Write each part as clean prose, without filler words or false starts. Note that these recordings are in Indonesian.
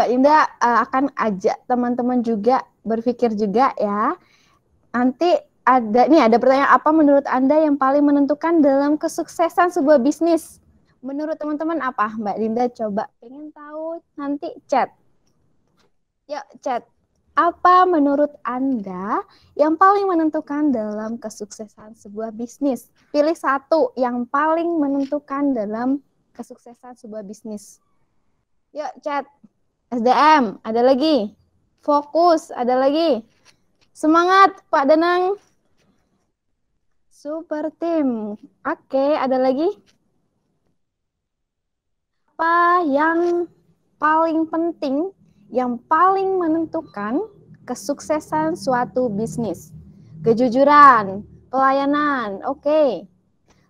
Mbak Dinda akan ajak teman-teman juga berpikir juga ya. Nanti ada pertanyaan, apa menurut Anda yang paling menentukan dalam kesuksesan sebuah bisnis? Menurut teman-teman apa? Mbak Dinda coba pengen tahu, nanti chat. Yuk chat. Apa menurut Anda yang paling menentukan dalam kesuksesan sebuah bisnis? Pilih satu yang paling menentukan dalam kesuksesan sebuah bisnis. Yuk chat. SDM, ada lagi. Fokus, ada lagi. Semangat Pak Danang. Super tim. Oke, ada lagi. Apa yang paling penting, yang paling menentukan kesuksesan suatu bisnis? Kejujuran, pelayanan, oke.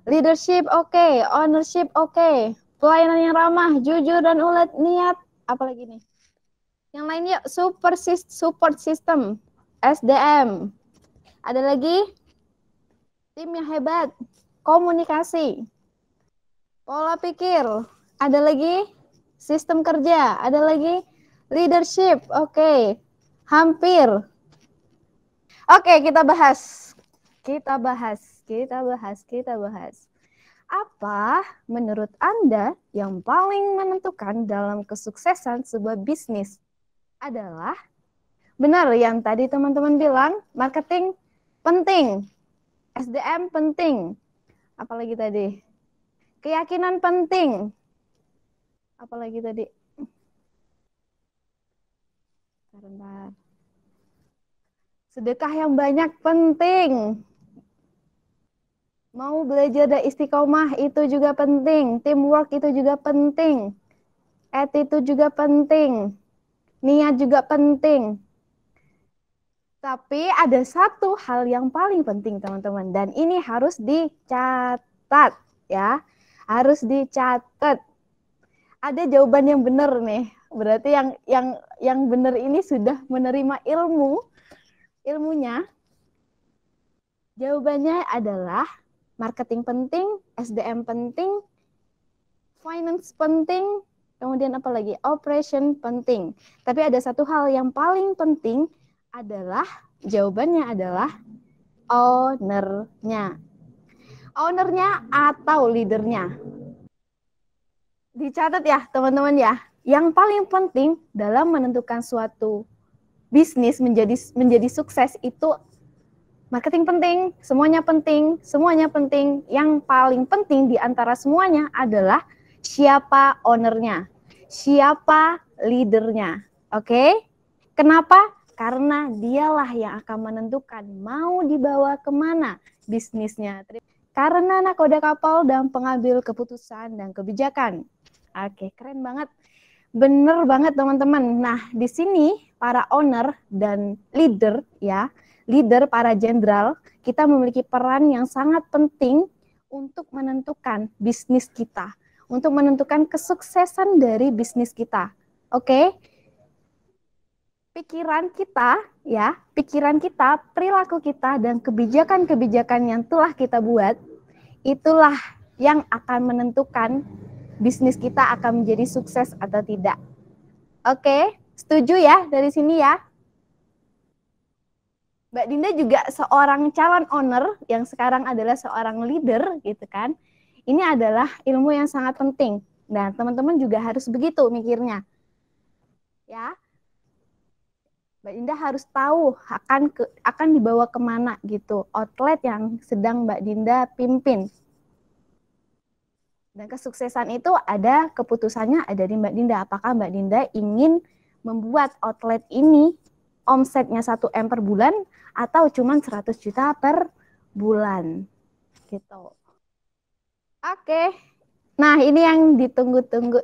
Leadership, oke. Ownership, oke. Pelayanan yang ramah, jujur dan ulet niat. Apalagi nih? Yang lain yuk, support system, SDM. Ada lagi? Tim yang hebat, komunikasi, pola pikir, ada lagi sistem kerja, ada lagi leadership, oke. Hampir. Oke, kita bahas. Kita bahas. Apa menurut Anda yang paling menentukan dalam kesuksesan sebuah bisnis? Adalah benar yang tadi teman-teman bilang, marketing penting, SDM penting, apalagi tadi? Keyakinan penting. Apalagi tadi? Bentar. Sedekah yang banyak penting. Mau belajar dan istiqomah itu juga penting. Teamwork itu juga penting. Attitude juga penting. Niat juga penting. Tapi ada satu hal yang paling penting teman-teman. Dan ini harus dicatat ya. Harus dicatat. Ada jawaban yang benar nih. Berarti yang benar ini sudah menerima ilmunya. Jawabannya adalah marketing penting, SDM penting, finance penting, kemudian apa lagi? Operation penting. Tapi ada satu hal yang paling penting adalah jawabannya adalah ownernya. Ownernya atau leadernya. Dicatat ya teman-teman ya. Yang paling penting dalam menentukan suatu bisnis menjadi sukses itu marketing penting, semuanya penting, semuanya penting. Yang paling penting di antara semuanya adalah siapa ownernya, siapa leadernya. Oke? Kenapa? Karena dialah yang akan menentukan mau dibawa kemana bisnisnya. Karena nakoda kapal dan pengambil keputusan dan kebijakan. Oke, keren banget. Bener banget teman-teman. Nah, di sini para owner dan leader ya, leader para jenderal, kita memiliki peran yang sangat penting untuk menentukan bisnis kita, untuk menentukan kesuksesan dari bisnis kita. Oke? Pikiran kita, perilaku kita dan kebijakan-kebijakan yang telah kita buat, itulah yang akan menentukan bisnis kita akan menjadi sukses atau tidak. Oke, setuju ya dari sini ya? Mbak Dinda juga seorang calon owner yang sekarang adalah seorang leader gitu kan. Ini adalah ilmu yang sangat penting. Nah, teman-teman juga harus begitu mikirnya. Ya. Mbak Dinda harus tahu akan dibawa kemana gitu. Outlet yang sedang Mbak Dinda pimpin. Dan kesuksesan itu ada keputusannya ada di Mbak Dinda. Apakah Mbak Dinda ingin membuat outlet ini omsetnya 1 M per bulan atau cuma 100 juta per bulan gitu. Oke. Nah, ini yang ditunggu-tunggu.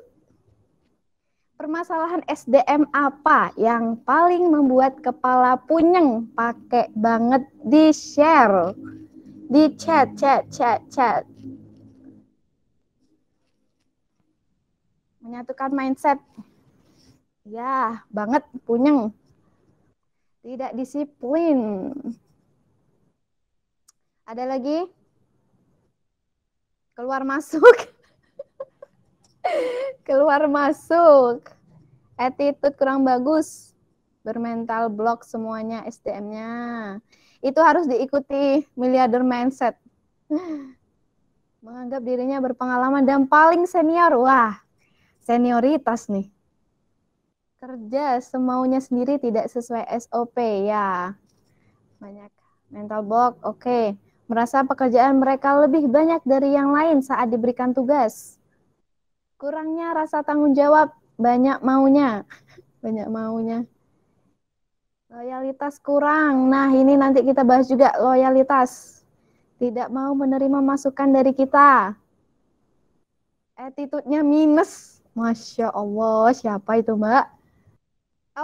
Permasalahan SDM apa yang paling membuat kepala punyeng? Pakai banget di share. Di chat. Menyatukan mindset. Ya, banget punyeng. Tidak disiplin. Ada lagi? Keluar masuk. Keluar masuk. Attitude kurang bagus, bermental block semuanya SDM-nya. Itu harus diikuti miliarder mindset. Menganggap dirinya berpengalaman dan paling senior. Wah, senioritas nih. Kerja semaunya sendiri tidak sesuai SOP ya. Banyak mental block, oke. Merasa pekerjaan mereka lebih banyak dari yang lain saat diberikan tugas. Kurangnya rasa tanggung jawab, banyak maunya. Banyak maunya. Loyalitas kurang. Nah, ini nanti kita bahas juga loyalitas. Tidak mau menerima masukan dari kita. Attitude-nya minus. Masya Allah, siapa itu Mbak?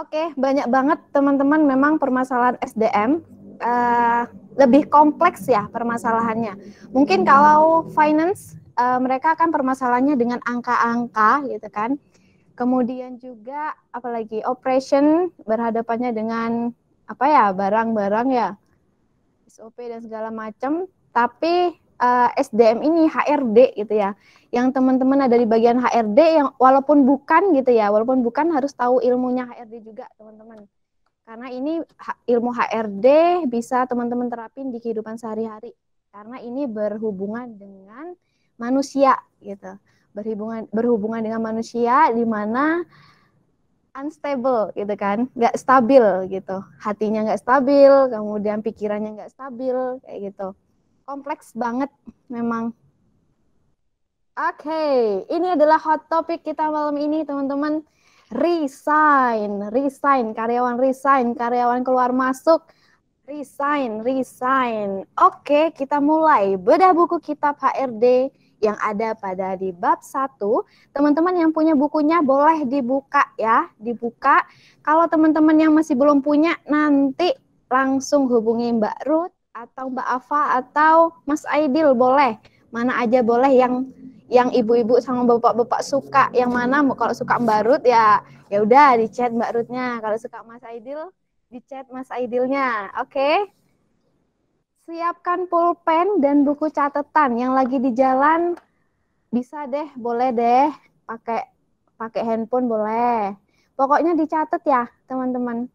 Oke, banyak banget teman-teman memang permasalahan SDM. Lebih kompleks ya permasalahannya. Mungkin kalau finance, mereka akan permasalahannya dengan angka-angka gitu kan. Kemudian juga apalagi operation berhadapannya dengan apa ya, barang-barang ya, SOP dan segala macam. Tapi SDM ini HRD gitu ya, yang teman-teman ada di bagian HRD yang walaupun bukan gitu ya, walaupun bukan harus tahu ilmunya HRD juga teman-teman, karena ini ilmu HRD bisa teman-teman terapin di kehidupan sehari-hari, karena ini berhubungan dengan manusia gitu, berhubungan dengan manusia di mana unstable gitu kan, nggak stabil gitu, hatinya nggak stabil, kemudian pikirannya nggak stabil kayak gitu, kompleks banget memang. Oke, ini adalah hot topic kita malam ini teman-teman. Resign, karyawan keluar masuk, resign. Oke, kita mulai bedah buku kitab HRD yang ada pada di bab 1. Teman-teman yang punya bukunya boleh dibuka ya, dibuka. Kalau teman-teman yang masih belum punya, nanti langsung hubungi Mbak Ruth atau Mbak Ava atau Mas Aidil boleh. Mana aja boleh yang ibu-ibu sama bapak-bapak suka. Yang mana kalau suka Mbak Ruth ya udah di chat Mbak Ruthnya. Kalau suka Mas Aidil di chat Mas Aidilnya. Oke. Siapkan pulpen dan buku catatan. Yang lagi di jalan bisa deh, boleh deh pakai handphone boleh. Pokoknya dicatat ya, teman-teman.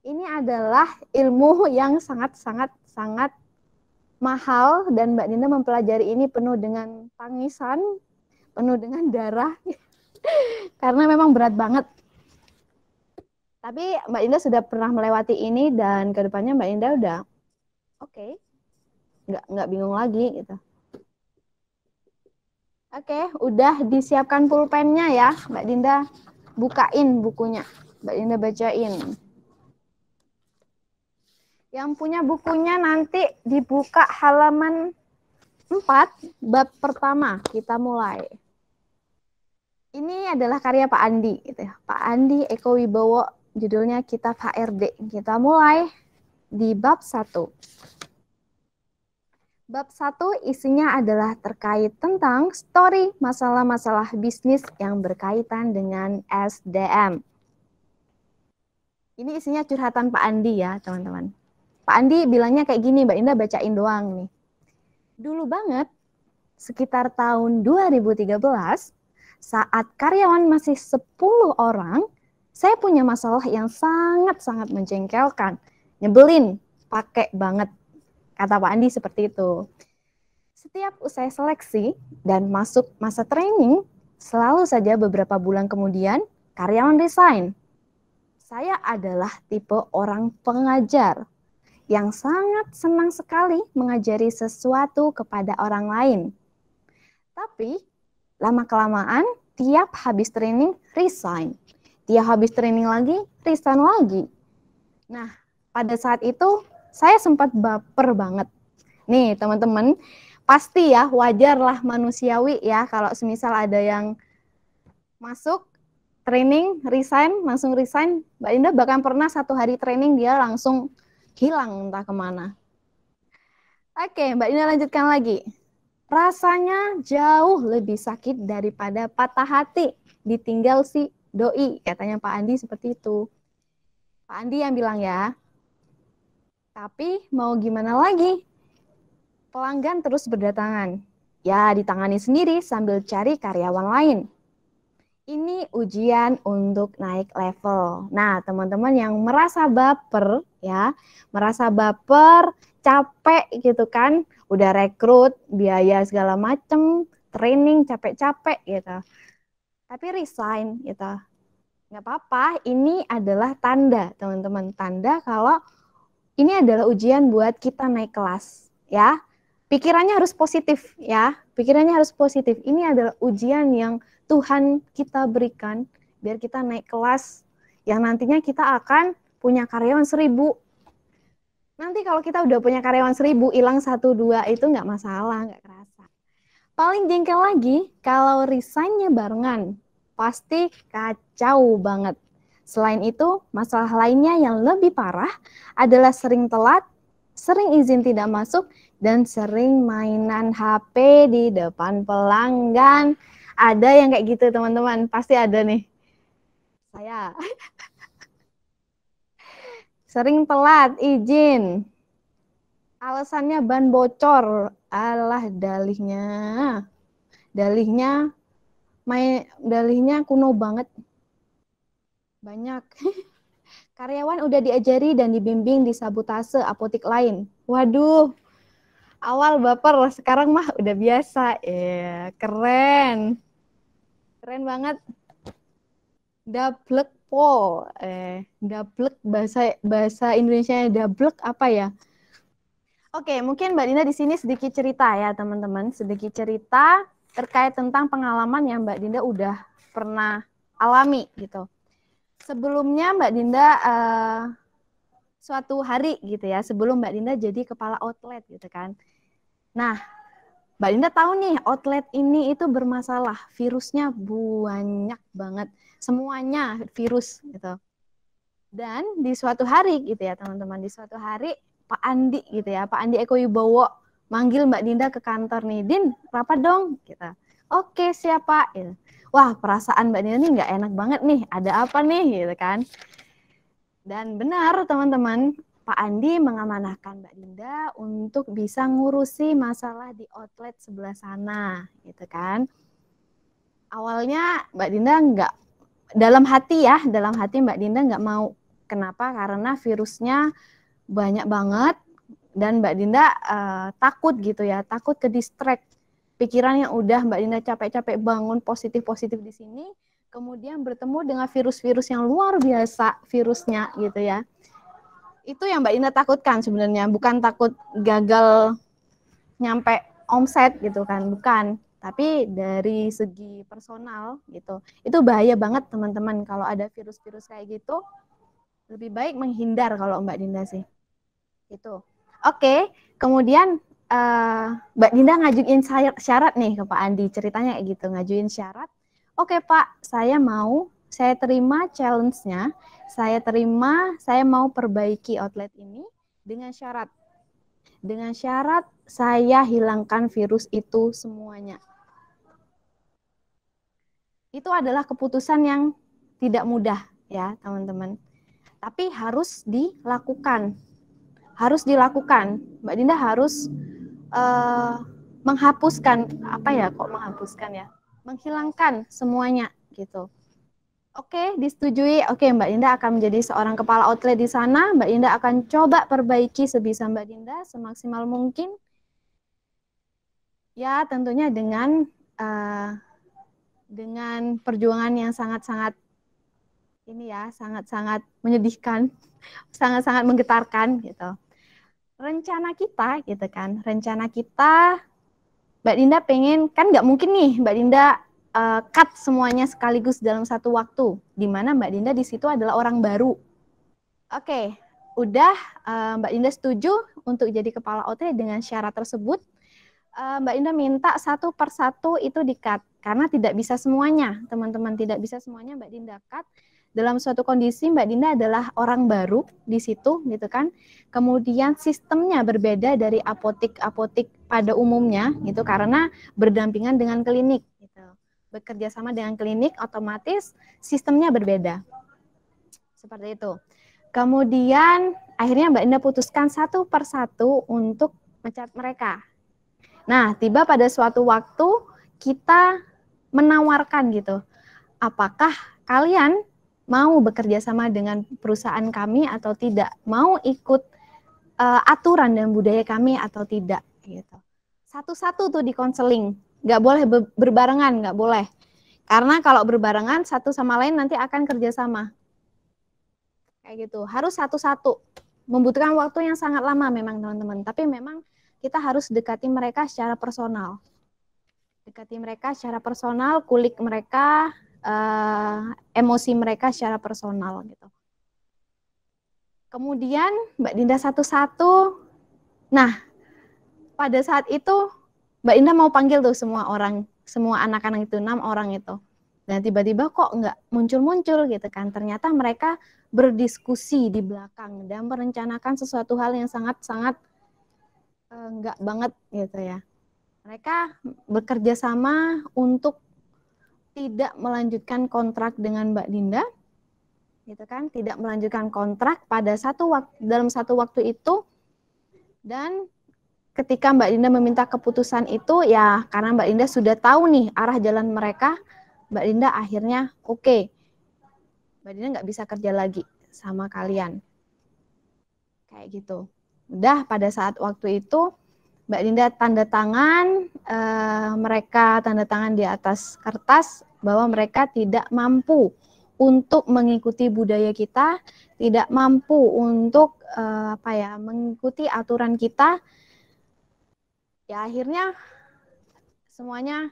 Ini adalah ilmu yang sangat mahal dan Mbak Dinda mempelajari ini penuh dengan tangisan, penuh dengan darah. Karena memang berat banget. Tapi Mbak Dinda sudah pernah melewati ini dan kedepannya Mbak Dinda udah oke, nggak bingung lagi gitu. Oke, udah disiapkan pulpennya ya, Mbak Dinda. Bukain bukunya, Mbak Dinda bacain. Yang punya bukunya nanti dibuka halaman 4, bab pertama. Kita mulai. Ini adalah karya Pak Andi, gitu ya. Pak Andi Eko Wibowo, judulnya Kitab HRD. Kita mulai di bab 1. Bab 1 isinya adalah terkait tentang story masalah-masalah bisnis yang berkaitan dengan SDM. Ini isinya curhatan Pak Andi ya, teman-teman. Pak Andi bilangnya kayak gini, Mbak Indah bacain doang nih. Dulu banget, sekitar tahun 2013, saat karyawan masih 10 orang, saya punya masalah yang sangat-sangat menjengkelkan. Nyebelin, pakai banget. Kata Pak Andi seperti itu. Setiap usai seleksi dan masuk masa training, selalu saja beberapa bulan kemudian, karyawan resign. Saya adalah tipe orang pengajar yang sangat senang sekali mengajari sesuatu kepada orang lain. Tapi, lama-kelamaan, tiap habis training, resign. Tiap habis training lagi, resign lagi. Nah, pada saat itu, saya sempat baper banget. Nih, teman-teman, pasti ya, wajarlah manusiawi ya, kalau semisal ada yang masuk training, resign, langsung resign. Mbak Indah bahkan pernah 1 hari training, dia langsung hilang entah kemana. Oke, Mbak Indah lanjutkan lagi. Rasanya jauh lebih sakit daripada patah hati ditinggal si doi, katanya Pak Andi seperti itu. Pak Andi yang bilang ya. Tapi mau gimana lagi? Pelanggan terus berdatangan. Ya ditangani sendiri sambil cari karyawan lain. Ini ujian untuk naik level. Nah, teman-teman yang merasa baper ya, merasa baper, capek gitu kan, udah rekrut, biaya segala macem, training capek-capek gitu. Tapi resign gitu. Nggak apa-apa, ini adalah tanda, teman-teman. Tanda kalau ini adalah ujian buat kita naik kelas, ya. Pikirannya harus positif ya, pikirannya harus positif. Ini adalah ujian yang Tuhan kita berikan biar kita naik kelas yang nantinya kita akan punya karyawan 1.000. Nanti kalau kita udah punya karyawan 1.000, hilang 1-2 itu nggak masalah, nggak kerasa. Paling jengkel lagi kalau resign-nya barengan, pasti kacau banget. Selain itu, masalah lainnya yang lebih parah adalah sering telat, sering izin tidak masuk, dan sering mainan HP di depan pelanggan. Ada yang kayak gitu teman-teman, pasti ada nih. Saya sering telat izin, alasannya ban bocor. Alah dalihnya kuno banget. Banyak. Karyawan udah diajari dan dibimbing di sabotase apotik lain. Waduh, awal baper, sekarang mah udah biasa. Keren. Keren banget. Dablek po. Dablek bahasa Indonesianya dablek apa ya? Oke, mungkin Mbak Dinda di sini sedikit cerita ya, teman-teman. Sedikit cerita terkait tentang pengalaman yang Mbak Dinda udah pernah alami gitu. Sebelumnya Mbak Dinda suatu hari gitu ya, sebelum Mbak Dinda jadi kepala outlet gitu kan. Nah, Mbak Dinda tahu nih outlet ini itu bermasalah, virusnya banyak banget, semuanya virus gitu. Dan di suatu hari gitu ya teman-teman, di suatu hari Pak Andi gitu ya, Pak Andi Eko Wibowo manggil Mbak Dinda ke kantor nih, Din, rapat dong gitu. Oke, siapa? Gitu. Wah, perasaan Mbak Dinda nih nggak enak banget nih, ada apa nih gitu kan. Dan benar teman-teman, Pak Andi mengamanahkan Mbak Dinda untuk bisa ngurusi masalah di outlet sebelah sana, gitu kan. Awalnya Mbak Dinda nggak, dalam hati Mbak Dinda nggak mau. Kenapa? Karena virusnya banyak banget dan Mbak Dinda takut gitu ya, takut ke distract. Pikiran yang udah Mbak Dinda capek-capek bangun positif-positif di sini, kemudian bertemu dengan virus-virus yang luar biasa virusnya gitu ya. Itu yang Mbak Dinda takutkan sebenarnya, bukan takut gagal nyampe omset gitu kan, bukan. Tapi dari segi personal gitu, itu bahaya banget teman-teman kalau ada virus-virus kayak gitu. Lebih baik menghindar kalau Mbak Dinda sih. Itu. Oke, kemudian Mbak Dinda ngajuin syarat nih ke Pak Andi, ceritanya kayak gitu, ngajuin syarat. Oke Pak, saya terima challenge-nya, saya mau perbaiki outlet ini dengan syarat. Dengan syarat saya hilangkan virus itu semuanya. Itu adalah keputusan yang tidak mudah ya teman-teman. Tapi harus dilakukan. Harus dilakukan. Mbak Dinda harus menghapuskan, menghilangkan semuanya gitu. Oke, disetujui. Oke, Mbak Dinda akan menjadi seorang kepala outlet di sana. Mbak Dinda akan coba perbaiki sebisa Mbak Dinda, semaksimal mungkin. Ya, tentunya dengan perjuangan yang sangat-sangat sangat-sangat menyedihkan, sangat-sangat menggetarkan gitu. Rencana kita gitu kan, Mbak Dinda pengen, kan nggak mungkin nih Mbak Dinda cut semuanya sekaligus dalam satu waktu, di mana Mbak Dinda di situ adalah orang baru. Oke, udah Mbak Dinda setuju untuk jadi kepala outlet dengan syarat tersebut. Mbak Dinda minta satu persatu itu di-cut karena tidak bisa semuanya, teman-teman, tidak bisa semuanya Mbak Dinda cut. Dalam suatu kondisi Mbak Dinda adalah orang baru di situ gitu kan. Kemudian sistemnya berbeda dari apotik-apotik pada umumnya gitu karena berdampingan dengan klinik gitu. Bekerja sama dengan klinik otomatis sistemnya berbeda. Seperti itu. Kemudian akhirnya Mbak Dinda putuskan satu persatu untuk mencat mereka. Nah, tiba pada suatu waktu kita menawarkan gitu. apakah kalian mau bekerja sama dengan perusahaan kami atau tidak, mau ikut aturan dan budaya kami atau tidak gitu. Satu-satu tuh di konseling, nggak boleh berbarengan, nggak boleh. Karena kalau berbarengan satu sama lain nanti akan kerjasama. Kayak gitu, harus satu-satu. Membutuhkan waktu yang sangat lama memang teman-teman, tapi memang kita harus dekati mereka secara personal. Dekati mereka secara personal, kulik mereka, emosi mereka secara personal gitu. Kemudian Mbak Dinda satu-satu. Nah, pada saat itu Mbak Dinda mau panggil tuh semua orang, semua anak-anak itu, 6 orang itu. Dan tiba-tiba kok nggak muncul-muncul gitu kan. Ternyata mereka berdiskusi di belakang dan merencanakan sesuatu hal yang sangat-sangat nggak banget gitu ya. Mereka bekerja sama untuk tidak melanjutkan kontrak dengan Mbak Dinda, gitu kan, tidak melanjutkan kontrak pada dalam satu waktu itu. Dan ketika Mbak Dinda meminta keputusan itu, ya karena Mbak Dinda sudah tahu nih arah jalan mereka, Mbak Dinda akhirnya oke, Mbak Dinda nggak bisa kerja lagi sama kalian. Kayak gitu. Udah pada saat waktu itu Mbak Dinda tanda tangan, mereka tanda tangan di atas kertas bahwa mereka tidak mampu untuk mengikuti budaya kita, tidak mampu untuk mengikuti aturan kita. Ya akhirnya semuanya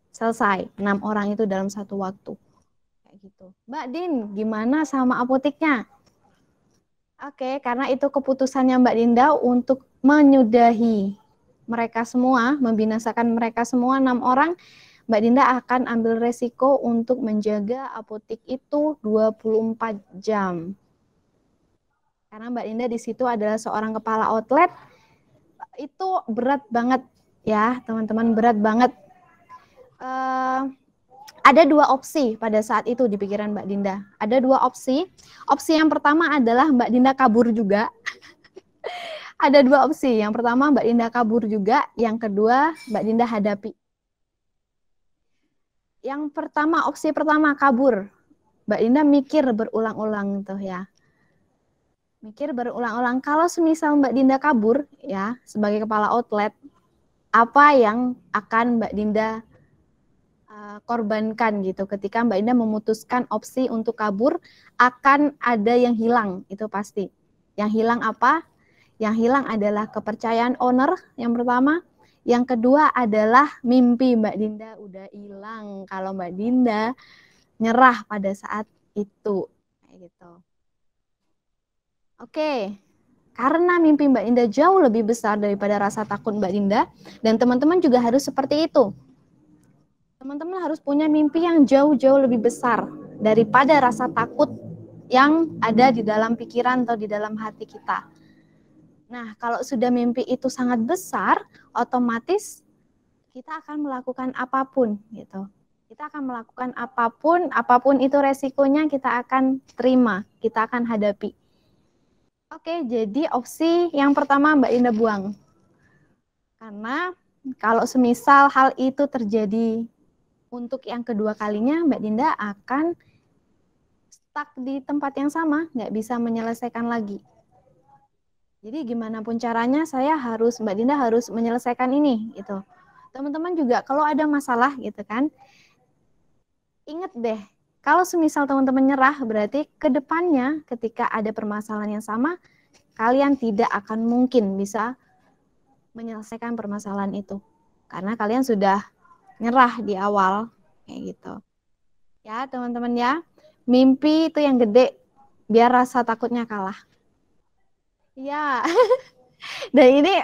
selesai, 6 orang itu dalam satu waktu. Kayak gitu. Mbak Din, gimana sama apoteknya? Oke, karena itu keputusannya Mbak Dinda untuk menyudahi mereka semua, membinasakan mereka semua 6 orang, Mbak Dinda akan ambil resiko untuk menjaga apotek itu 24 jam. Karena Mbak Dinda di situ adalah seorang kepala outlet, itu berat banget ya teman-teman, berat banget. Ada 2 opsi pada saat itu di pikiran Mbak Dinda. Ada 2 opsi. Opsi yang pertama adalah Mbak Dinda kabur juga. Ada 2 opsi. Yang pertama Mbak Dinda kabur juga, yang kedua Mbak Dinda hadapi. Yang pertama, opsi pertama kabur. Mbak Dinda mikir berulang-ulang tuh ya. Mikir berulang-ulang, kalau semisal Mbak Dinda kabur ya sebagai kepala outlet, apa yang akan Mbak Dinda korbankan gitu. Ketika Mbak Dinda memutuskan opsi untuk kabur, akan ada yang hilang, itu pasti. Yang hilang apa? Yang hilang adalah kepercayaan owner yang pertama. Yang kedua adalah mimpi Mbak Dinda udah hilang kalau Mbak Dinda nyerah pada saat itu. Kayak gitu. Oke, karena mimpi Mbak Dinda jauh lebih besar daripada rasa takut Mbak Dinda, dan teman-teman juga harus seperti itu. Teman-teman harus punya mimpi yang jauh-jauh lebih besar daripada rasa takut yang ada di dalam pikiran atau di dalam hati kita. Nah, kalau sudah mimpi itu sangat besar, otomatis kita akan melakukan apapun gitu. Kita akan melakukan apapun itu resikonya kita akan terima, kita akan hadapi. Oke, jadi opsi yang pertama Mbak Dinda buang. Karena kalau semisal hal itu terjadi untuk yang kedua kalinya, Mbak Dinda akan stuck di tempat yang sama, nggak bisa menyelesaikan lagi. Jadi gimana pun caranya, Mbak Dinda harus menyelesaikan ini, gitu. Teman-teman juga kalau ada masalah, gitu kan, ingat deh, kalau semisal teman-teman nyerah, berarti ke depannya ketika ada permasalahan yang sama, kalian tidak akan mungkin bisa menyelesaikan permasalahan itu. Karena kalian sudah nyerah di awal, kayak gitu. Ya teman-teman ya, mimpi itu yang gede, biar rasa takutnya kalah. Ya, dan ini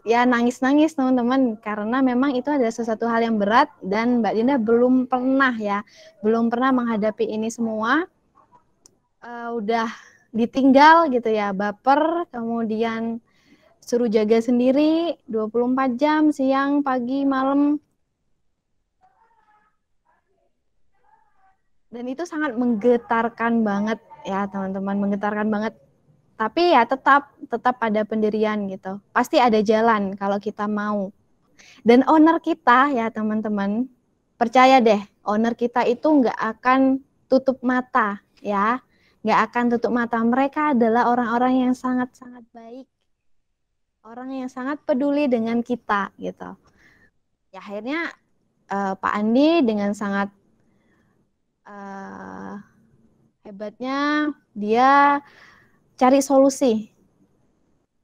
ya nangis-nangis teman-teman, karena memang itu adalah sesuatu hal yang berat, dan Mbak Dinda belum pernah menghadapi ini semua. Udah ditinggal gitu ya, baper, kemudian suruh jaga sendiri 24 jam, siang, pagi, malam. Dan itu sangat menggetarkan banget ya teman-teman, menggetarkan banget. Tapi ya tetap pada pendirian gitu. Pasti ada jalan kalau kita mau. Dan owner kita ya teman-teman, percaya deh, owner kita itu nggak akan tutup mata, ya. Nggak akan tutup mata. Mereka adalah orang-orang yang sangat-sangat baik. Orang yang sangat peduli dengan kita, gitu. Ya akhirnya Pak Andi dengan sangat hebatnya, dia cari solusi.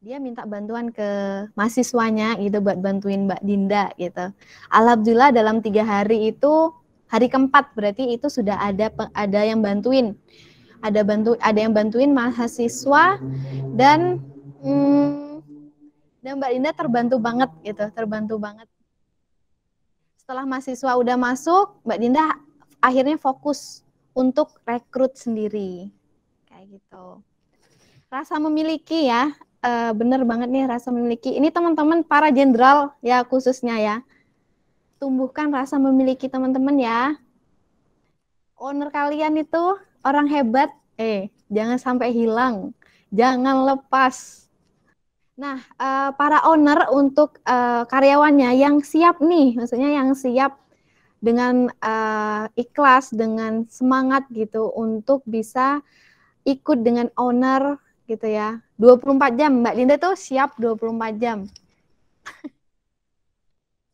Dia minta bantuan ke mahasiswanya gitu buat bantuin Mbak Dinda gitu. Alhamdulillah dalam 3 hari itu, hari keempat berarti itu sudah ada yang bantuin, ada yang bantuin mahasiswa dan dan Mbak Dinda terbantu banget gitu, terbantu banget. Setelah mahasiswa udah masuk, Mbak Dinda akhirnya fokus untuk rekrut sendiri kayak gitu. Rasa memiliki ya, bener banget nih rasa memiliki. Ini teman-teman para jenderal ya khususnya ya. Tumbuhkan rasa memiliki teman-teman ya. Owner kalian itu orang hebat, jangan sampai hilang. Jangan lepas. Nah, para owner untuk karyawannya yang siap nih, maksudnya yang siap dengan ikhlas, dengan semangat gitu untuk bisa ikut dengan owner gitu ya. 24 jam, Mbak Dinda tuh siap 24 jam.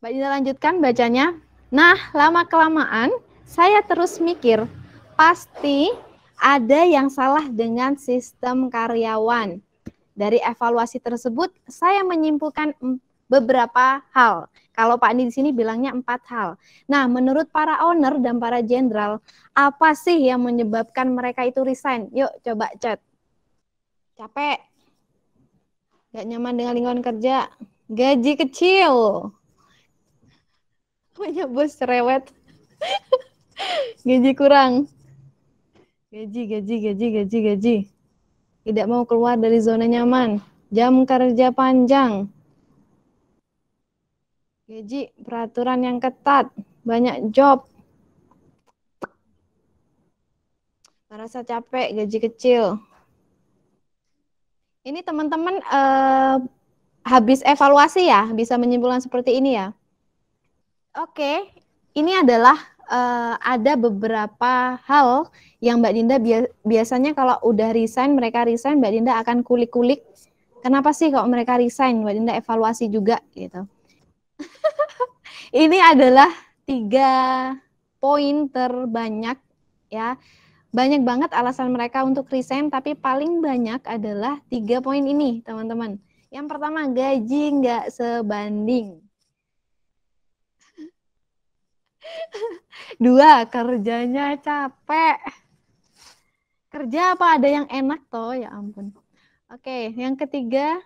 Mbak Dinda lanjutkan bacanya. Nah, lama-kelamaan saya terus mikir, pasti ada yang salah dengan sistem karyawan. Dari evaluasi tersebut, saya menyimpulkan beberapa hal. Kalau Pak Andi di sini bilangnya 4 hal. Nah, menurut para owner dan para jenderal, apa sih yang menyebabkan mereka itu resign? Yuk, coba chat. Capek, gak nyaman dengan lingkungan kerja, gaji kecil, banyak bos cerewet, gaji kurang, gaji, tidak mau keluar dari zona nyaman, jam kerja panjang, gaji, peraturan yang ketat, banyak job, merasa capek, gaji kecil. Ini teman-teman habis evaluasi ya, bisa menyimpulkan seperti ini ya. Oke, ini adalah ada beberapa hal yang Mbak Dinda biasanya kalau udah resign, mereka resign, Mbak Dinda akan kulik-kulik. Kenapa sih kalau mereka resign? Mbak Dinda evaluasi juga gitu. Ini adalah 3 poin terbanyak ya. Banyak banget alasan mereka untuk resign, tapi paling banyak adalah 3 poin ini, teman-teman. Yang pertama, gaji nggak sebanding. 2, kerjanya capek. Kerja apa ada yang enak toh, ya ampun. Oke, yang ketiga,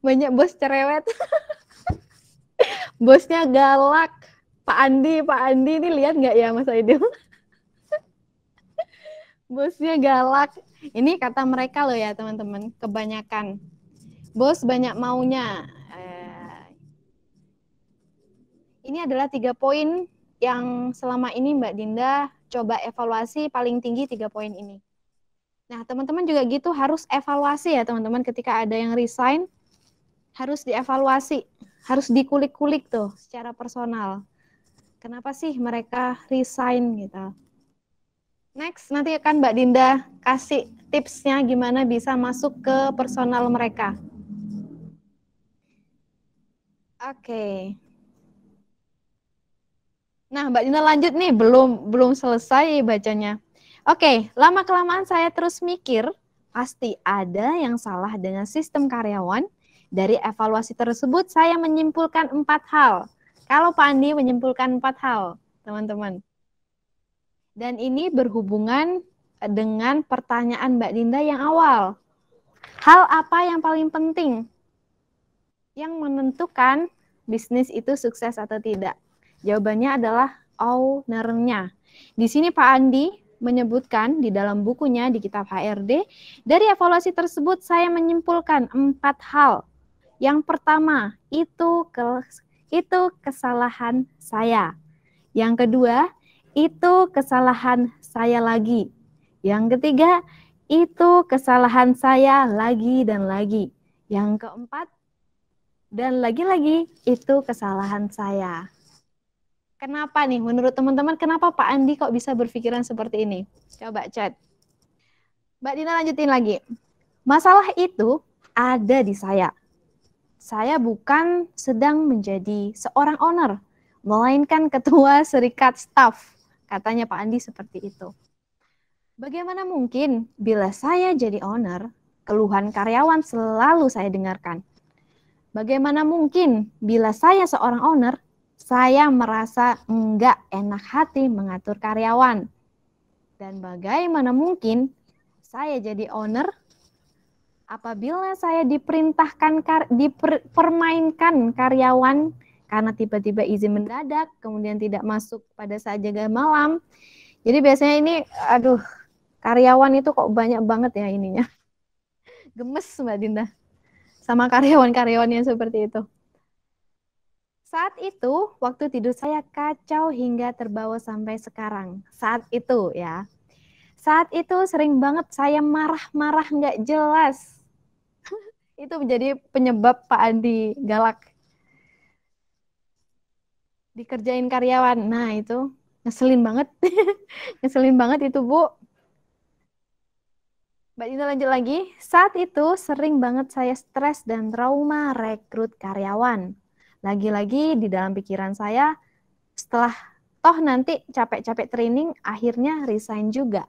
banyak bos cerewet. Bosnya galak. Pak Andi ini lihat nggak ya Mas Aidil? Bosnya galak. Ini kata mereka loh ya teman-teman, kebanyakan. Bos banyak maunya. Ini adalah 3 poin yang selama ini Mbak Dinda coba evaluasi paling tinggi 3 poin ini. Nah, teman-teman juga gitu harus evaluasi ya teman-teman ketika ada yang resign, harus dievaluasi, harus dikulik-kulik tuh secara personal. Kenapa sih mereka resign gitu. Next, nanti akan Mbak Dinda kasih tipsnya gimana bisa masuk ke personal mereka. Oke. Nah, Mbak Dinda lanjut nih, belum selesai bacanya. Oke, lama-kelamaan saya terus mikir, pasti ada yang salah dengan sistem karyawan. Dari evaluasi tersebut, saya menyimpulkan 4 hal. Kalau Pak Andi menyimpulkan 4 hal, teman-teman. Dan ini berhubungan dengan pertanyaan Mbak Dinda yang awal. Hal apa yang paling penting yang menentukan bisnis itu sukses atau tidak? Jawabannya adalah owner-nya. Di sini Pak Andi menyebutkan di dalam bukunya di kitab HRD, dari evaluasi tersebut saya menyimpulkan 4 hal. Yang pertama, itu kesalahan saya. Yang kedua, itu kesalahan saya lagi. Yang ketiga, itu kesalahan saya lagi dan lagi. Yang keempat, dan lagi-lagi itu kesalahan saya. Kenapa nih? Menurut teman-teman, kenapa Pak Andi kok bisa berpikiran seperti ini? Coba chat. Mbak Dina lanjutin lagi. Masalah itu ada di saya. Saya bukan sedang menjadi seorang owner, melainkan ketua serikat staff. Katanya Pak Andi seperti itu. Bagaimana mungkin bila saya jadi owner, keluhan karyawan selalu saya dengarkan. Bagaimana mungkin bila saya seorang owner, saya merasa enggak enak hati mengatur karyawan. Dan bagaimana mungkin saya jadi owner apabila saya diperintahkan dipermainkan karyawan karena tiba-tiba izin mendadak, kemudian tidak masuk pada saat jaga malam. Jadi biasanya ini, aduh, karyawan itu kok banyak banget ya ininya. Gemes Mbak Dinda sama karyawan-karyawan yang seperti itu. Saat itu, waktu tidur saya kacau hingga terbawa sampai sekarang. Saat itu ya. Saat itu sering banget saya marah-marah nggak jelas. Itu menjadi penyebab Pak Andi galak. Dikerjain karyawan. Nah itu ngeselin banget. Ngeselin banget itu Bu. Mbak Dina lanjut lagi. Saat itu sering banget saya stres dan trauma rekrut karyawan. Lagi-lagi di dalam pikiran saya, setelah toh nanti capek-capek training, akhirnya resign juga.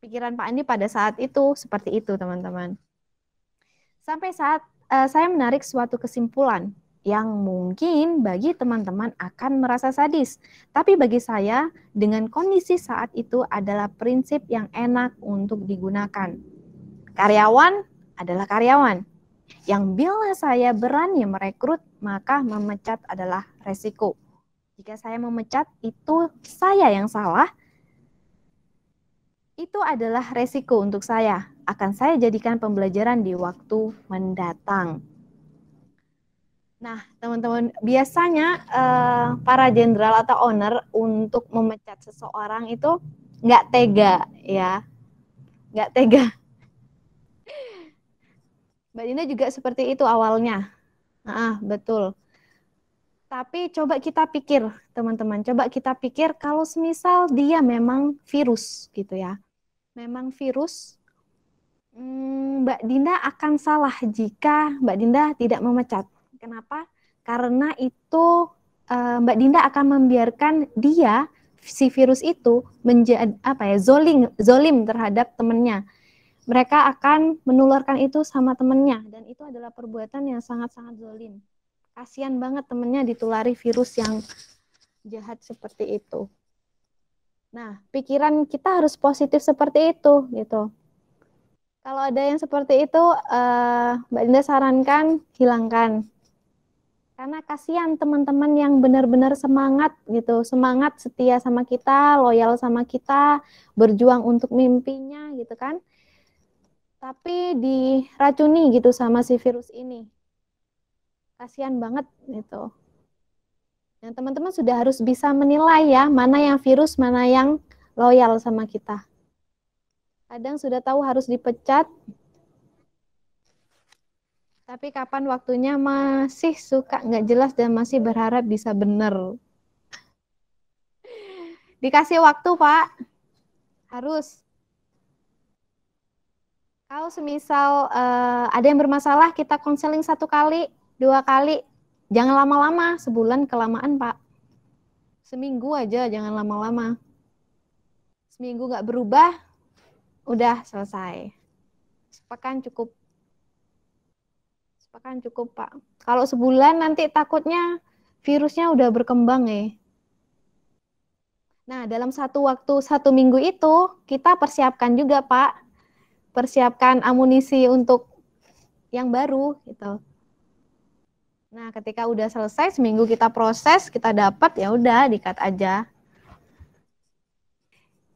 Pikiran Pak Andi pada saat itu seperti itu, teman-teman. Sampai saat saya menarik suatu kesimpulan yang mungkin bagi teman-teman akan merasa sadis. Tapi bagi saya, dengan kondisi saat itu adalah prinsip yang enak untuk digunakan. Karyawan adalah karyawan. Yang bila saya berani merekrut, maka memecat adalah resiko. Jika saya memecat, itu saya yang salah. Itu adalah resiko untuk saya. Akan saya jadikan pembelajaran di waktu mendatang. Nah, teman-teman, biasanya para jenderal atau owner untuk memecat seseorang itu nggak tega, ya. Nggak tega. Mbak Dina juga seperti itu awalnya. Betul. Tapi coba kita pikir, teman-teman. Coba kita pikir kalau semisal dia memang virus, gitu ya. Memang virus, Mbak Dinda akan salah jika Mbak Dinda tidak memecat. Kenapa? Karena itu Mbak Dinda akan membiarkan dia si virus itu menjadi zolim terhadap temannya. Mereka akan menularkan itu sama temannya dan itu adalah perbuatan yang sangat-sangat zolim. Kasihan banget temannya ditulari virus yang jahat seperti itu. Nah, pikiran kita harus positif seperti itu gitu. Kalau ada yang seperti itu, Mbak Dinda sarankan hilangkan. Karena kasihan teman-teman yang benar-benar semangat gitu, semangat setia sama kita, loyal sama kita, berjuang untuk mimpinya gitu kan. Tapi diracuni gitu sama si virus ini. Kasihan banget gitu. Dan teman-teman sudah harus bisa menilai ya, mana yang virus, mana yang loyal sama kita. Kadang sudah tahu harus dipecat, tapi kapan waktunya masih suka nggak jelas dan masih berharap bisa bener. Dikasih waktu, Pak. Harus. Kalau semisal ada yang bermasalah, kita konseling 1 kali, 2 kali. Jangan lama-lama, sebulan kelamaan, Pak. Seminggu aja, jangan lama-lama. Seminggu nggak berubah, udah selesai. Sepekan cukup. Sepekan cukup, Pak. Kalau sebulan nanti takutnya virusnya udah berkembang ya. Nah, dalam waktu 1 minggu itu, kita persiapkan juga, Pak. Persiapkan amunisi untuk yang baru, gitu. Nah, ketika udah selesai, seminggu kita proses, kita dapat, ya udah, di-cut aja.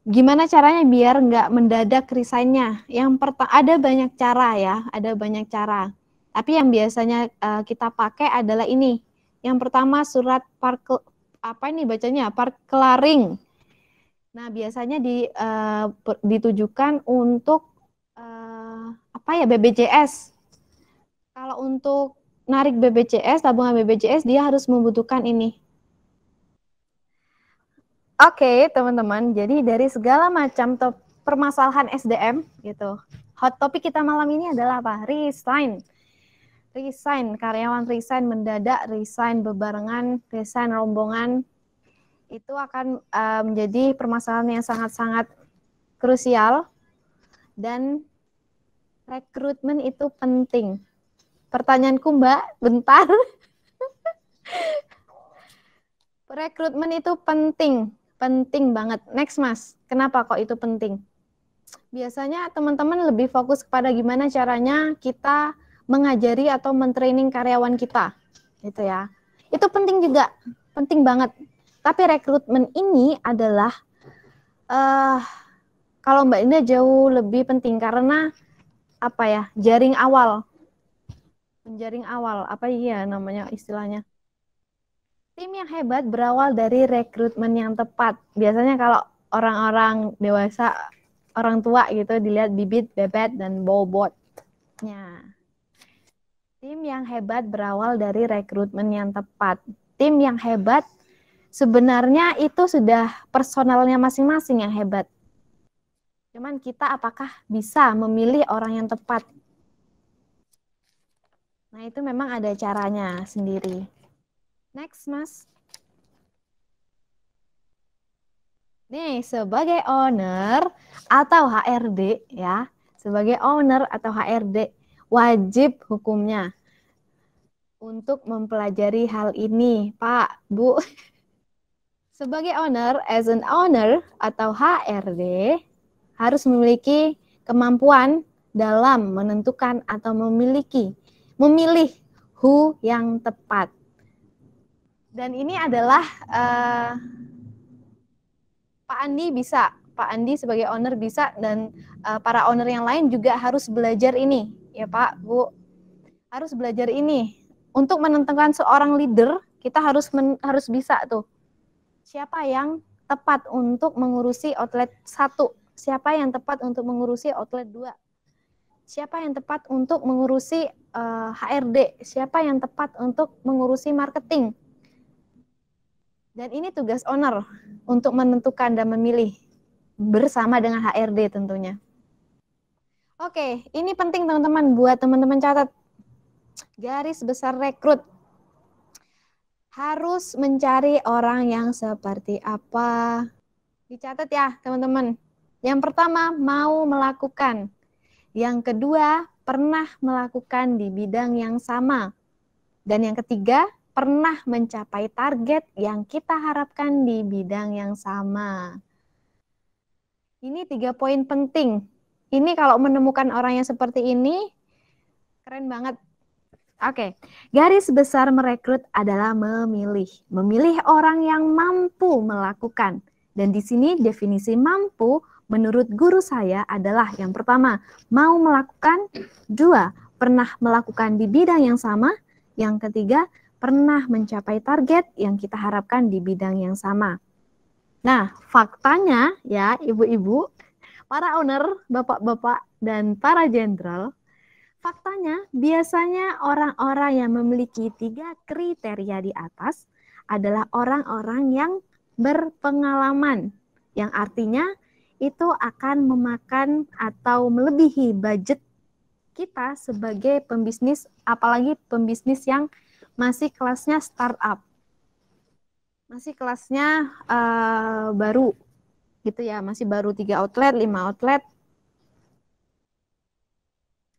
Gimana caranya biar nggak mendadak resign-nya? Yang pertama, ada banyak cara ya, ada banyak cara. Tapi yang biasanya kita pakai adalah ini. Yang pertama surat parkelaring. Nah, biasanya ditujukan untuk BPJS. Kalau untuk narik BPJS, tabungan BPJS, dia harus membutuhkan ini. Oke, teman-teman. Jadi dari segala macam permasalahan SDM gitu. Hot topic kita malam ini adalah apa? Resign. Resign, karyawan resign mendadak, resign bebarengan, resign rombongan. Itu akan menjadi permasalahan yang sangat-sangat krusial dan rekrutmen itu penting. Pertanyaanku Mbak, bentar. Rekrutmen itu penting, penting banget. Next Mas, kenapa kok itu penting? Biasanya teman-teman lebih fokus kepada gimana caranya kita mengajari atau mentraining karyawan kita, gitu ya. Itu penting juga, penting banget. Tapi rekrutmen ini adalah kalau Mbak Indah jauh lebih penting karena apa ya? Jaring awal, penjaring awal, apa iya namanya istilahnya? Tim yang hebat berawal dari rekrutmen yang tepat. Biasanya kalau orang-orang dewasa, orang tua gitu dilihat bibit, bebet, dan bobotnya. Tim yang hebat berawal dari rekrutmen yang tepat. Tim yang hebat sebenarnya itu sudah personalnya masing-masing yang hebat. Cuman kita apakah bisa memilih orang yang tepat? Nah itu memang ada caranya sendiri. Next, Mas. Nih, sebagai owner atau HRD ya, sebagai owner atau HRD wajib hukumnya untuk mempelajari hal ini, Pak, Bu. Sebagai owner, as an owner atau HRD harus memiliki kemampuan dalam menentukan atau memilih who yang tepat. Dan ini adalah Pak Andi bisa, Pak Andi sebagai owner bisa, dan para owner yang lain juga harus belajar ini, ya Pak, Bu, harus belajar ini. Untuk menentukan seorang leader, kita harus bisa tuh, siapa yang tepat untuk mengurusi outlet 1, siapa yang tepat untuk mengurusi outlet 2, siapa yang tepat untuk mengurusi HRD, siapa yang tepat untuk mengurusi marketing. Dan ini tugas owner untuk menentukan dan memilih bersama dengan HRD tentunya. Oke, ini penting teman-teman, buat teman-teman catat. Garis besar rekrut. Harus mencari orang yang seperti apa. Dicatat ya teman-teman. Yang pertama, mau melakukan. Yang kedua, pernah melakukan di bidang yang sama. Dan yang ketiga, pernah mencapai target yang kita harapkan di bidang yang sama. Ini 3 poin penting. Ini kalau menemukan orang yang seperti ini, keren banget. Oke, garis besar merekrut adalah memilih. Memilih orang yang mampu melakukan. Dan di sini definisi mampu menurut guru saya adalah yang pertama, mau melakukan. 2, pernah melakukan di bidang yang sama. Yang ketiga, pernah mencapai target yang kita harapkan di bidang yang sama. Nah, faktanya ya ibu-ibu, para owner, bapak-bapak, dan para jenderal, faktanya biasanya orang-orang yang memiliki 3 kriteria di atas adalah orang-orang yang berpengalaman, yang artinya itu akan memakan atau melebihi budget kita sebagai pembisnis, apalagi pembisnis yang masih kelasnya startup, masih kelasnya baru gitu ya, masih baru 3 outlet, 5 outlet.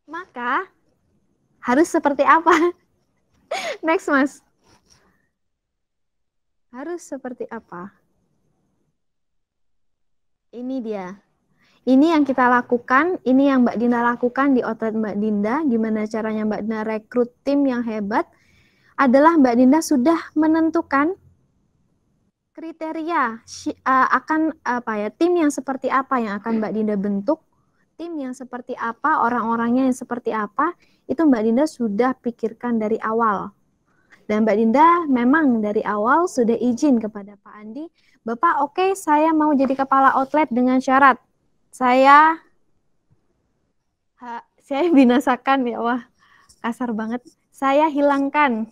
Maka harus seperti apa? Next Mas. Harus seperti apa? Ini dia. Ini yang kita lakukan, ini yang Mbak Dinda lakukan di outlet Mbak Dinda. Gimana caranya Mbak Dinda rekrut tim yang hebat? Adalah Mbak Dinda sudah menentukan kriteria akan apa ya, tim yang seperti apa yang akan Mbak Dinda bentuk, tim yang seperti apa, orang-orangnya yang seperti apa, itu Mbak Dinda sudah pikirkan dari awal. Dan Mbak Dinda memang dari awal sudah izin kepada Pak Andi, Bapak oke, saya mau jadi kepala outlet dengan syarat saya binasakan ya wah, kasar banget. Saya hilangkan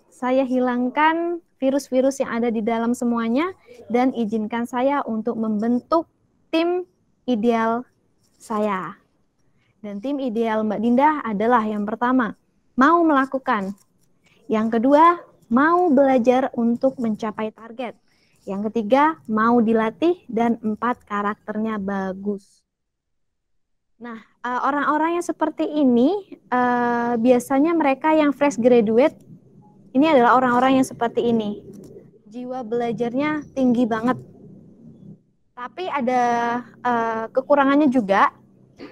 virus-virus yang ada di dalam semuanya dan izinkan saya untuk membentuk tim ideal saya. Dan tim ideal Mbak Dinda adalah yang pertama, mau melakukan. Yang kedua, mau belajar untuk mencapai target. Yang ketiga, mau dilatih. Dan 4, karakternya bagus. Nah, orang-orang yang seperti ini, biasanya mereka yang fresh graduate, ini adalah orang-orang yang seperti ini. Jiwa belajarnya tinggi banget. Tapi ada kekurangannya juga,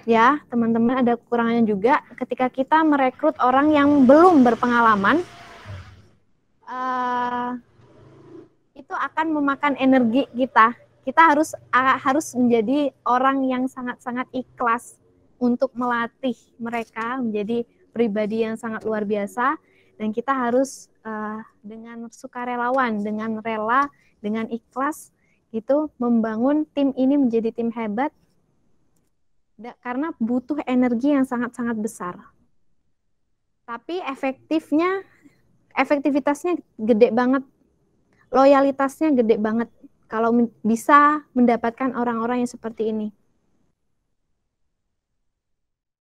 ya teman-teman, ada kekurangannya juga ketika kita merekrut orang yang belum berpengalaman. Itu akan memakan energi kita. Kita harus menjadi orang yang sangat-sangat ikhlas untuk melatih mereka menjadi pribadi yang sangat luar biasa, dan kita harus dengan sukarelawan, dengan rela, dengan ikhlas gitu membangun tim ini menjadi tim hebat, karena butuh energi yang sangat-sangat besar. Tapi efektivitasnya gede banget. Loyalitasnya gede banget kalau bisa mendapatkan orang-orang yang seperti ini.